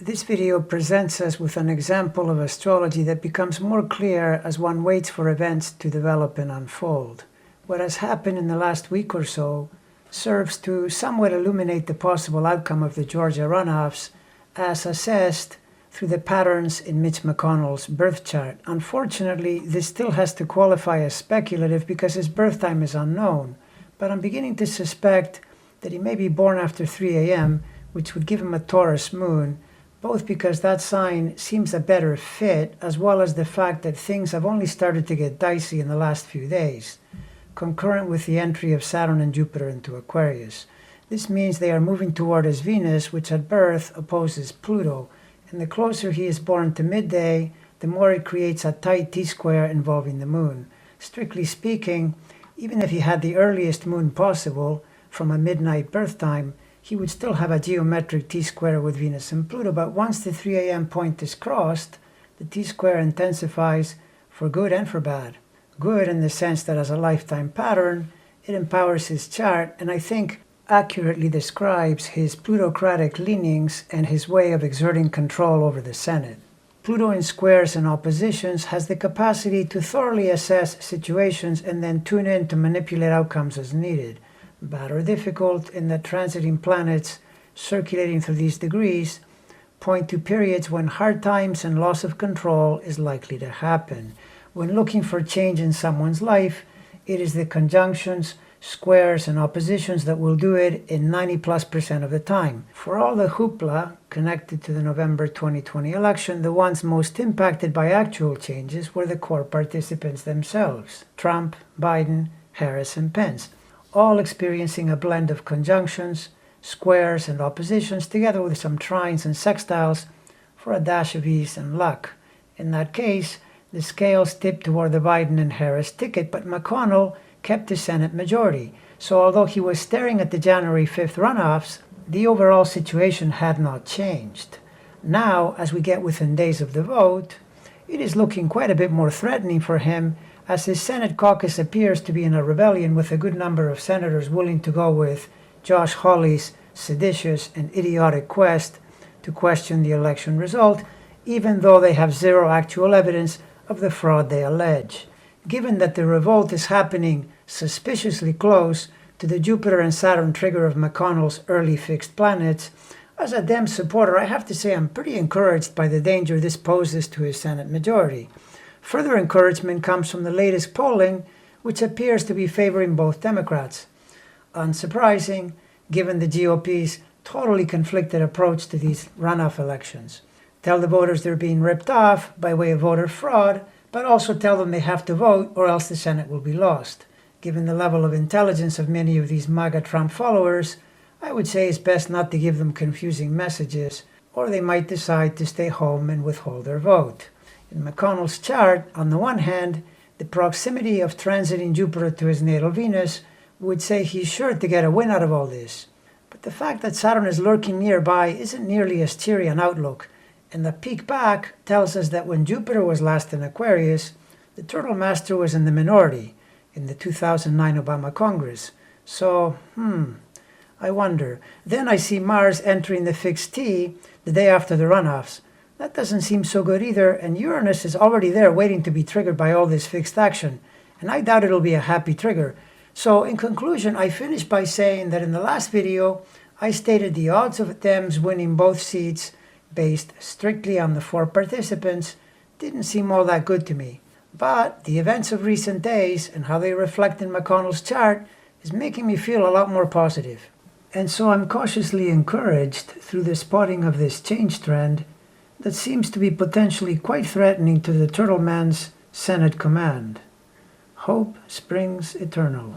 This video presents us with an example of astrology that becomes more clear as one waits for events to develop and unfold. What has happened in the last week or so serves to somewhat illuminate the possible outcome of the Georgia runoffs as assessed through the patterns in Mitch McConnell's birth chart. Unfortunately, this still has to qualify as speculative because his birth time is unknown, but I'm beginning to suspect that he may be born after 3 a.m., which would give him a Taurus moon, both because that sign seems a better fit, as well as the fact that things have only started to get dicey in the last few days, concurrent with the entry of Saturn and Jupiter into Aquarius. This means they are moving toward his Venus, which at birth opposes Pluto, and the closer he is born to midday, the more it creates a tight T-square involving the moon. Strictly speaking, even if he had the earliest moon possible, from a midnight birth time, he would still have a geometric T-square with Venus and Pluto, but once the 3 a.m. point is crossed, the T-square intensifies for good and for bad. Good in the sense that as a lifetime pattern, it empowers his chart, and I think accurately describes his plutocratic leanings and his way of exerting control over the Senate. Pluto in squares and oppositions has the capacity to thoroughly assess situations and then tune in to manipulate outcomes as needed. Bad or difficult in that transiting planets circulating through these degrees point to periods when hard times and loss of control is likely to happen. When looking for change in someone's life, it is the conjunctions, squares, and oppositions that will do it in 90+% of the time. For all the hoopla connected to the November 2020 election, the ones most impacted by actual changes were the core participants themselves: Trump, Biden, Harris, and Pence, all experiencing a blend of conjunctions, squares, and oppositions, together with some trines and sextiles for a dash of ease and luck. In that case, the scales tipped toward the Biden and Harris ticket, but McConnell kept the Senate majority. So although he was staring at the January 5th runoffs, the overall situation had not changed. Now, as we get within days of the vote, it is looking quite a bit more threatening for him, as his Senate caucus appears to be in a rebellion with a good number of senators willing to go with Josh Hawley's seditious and idiotic quest to question the election result, even though they have zero actual evidence of the fraud they allege. Given that the revolt is happening suspiciously close to the Jupiter and Saturn trigger of McConnell's early fixed planets, as a Dem supporter, I have to say I'm pretty encouraged by the danger this poses to his Senate majority. Further encouragement comes from the latest polling, which appears to be favoring both Democrats. Unsurprising, given the GOP's totally conflicted approach to these runoff elections. Tell the voters they're being ripped off by way of voter fraud, but also tell them they have to vote or else the Senate will be lost. Given the level of intelligence of many of these MAGA Trump followers, I would say it's best not to give them confusing messages, or they might decide to stay home and withhold their vote. In McConnell's chart, on the one hand, the proximity of transiting Jupiter to his natal Venus would say he's sure to get a win out of all this. But the fact that Saturn is lurking nearby isn't nearly as cheery an outlook, and the peek back tells us that when Jupiter was last in Aquarius, the Turtle Master was in the minority in the 2009 Obama Congress. So, I wonder. Then I see Mars entering the fixed T the day after the runoffs. That doesn't seem so good either, and Uranus is already there waiting to be triggered by all this fixed action, and I doubt it'll be a happy trigger. So in conclusion, I finish by saying that in the last video, I stated the odds of Dems winning both seats based strictly on the 4 participants didn't seem all that good to me. But the events of recent days and how they reflect in McConnell's chart is making me feel a lot more positive. And so I'm cautiously encouraged through the spotting of this change trend that seems to be potentially quite threatening to the Turtle Man's Senate command. Hope springs eternal.